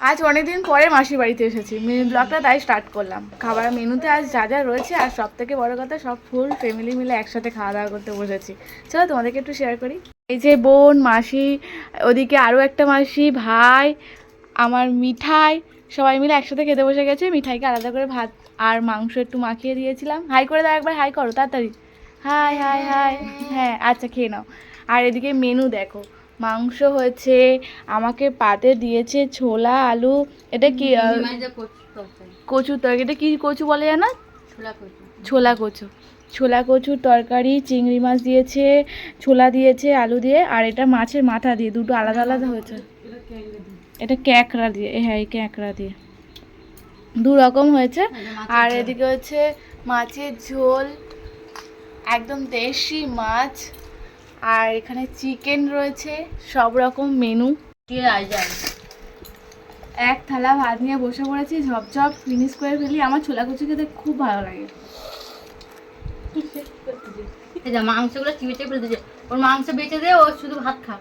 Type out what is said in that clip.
আজ অনেকদিন পরে মাসির বাড়িতে এসেছি, মিনি ব্লগটা তাই স্টার্ট করলাম। খাবার মেনুতে আজ যা যা রয়েছে, আর সব থেকে বড় কথা সব ফুল ফ্যামিলি মিলে একসাথে খাওয়া দাওয়া করতে বসেছি। চলো তোমাদেরকে একটু শেয়ার করি। এই যে বোন, মাসি, ওদিকে আরও একটা মাসি, ভাই, আমার মিঠাই, সবাই মিলে একসাথে খেতে বসে গেছে। মিঠাইকে আলাদা করে ভাত আর মাংস একটু মাখিয়ে দিয়েছিলাম। হাই করে দাও একবার, হাই করো তাড়াতাড়ি। High high high. হ্যাঁ আচ্ছা, খেয়ে নাও। আর এদিকে মেনু দেখো, মাংস হয়েছে, আমাকে পাতে দিয়েছে ছোলা আলু, এটা কি কচুর তরকারি, এটা কি কচু বলে জানো? ছোলা কচু। ছোলা কচুর তরকারি, চিংড়ি মাছ দিয়েছে, ছোলা দিয়েছে আলু দিয়ে, আর এটা মাছের মাথা দিয়ে, দুটো আলাদা আলাদা হয়েছে। এটা ক্যাঁকড়া দিয়ে, হ্যাঁ এই ক্যাঁকড়া দিয়ে দু রকম হয়েছে। আর এদিকে হচ্ছে মাছের ঝোল, একদম দেশি মাছ, আর এখানে চিকেন রয়েছে, সব রকম মেনু। এক থালা ভাত নিয়ে বসে পড়েছি, ঝপঝপ ফিনিশ করে ফেলি। আমার ছোলা কচু খেতে খুব ভালো লাগে। মাংসগুলো চিবিয়ে ফেলে দিয়েছে, ওর মাংস বেঁচে দিয়ে ও শুধু ভাত খা।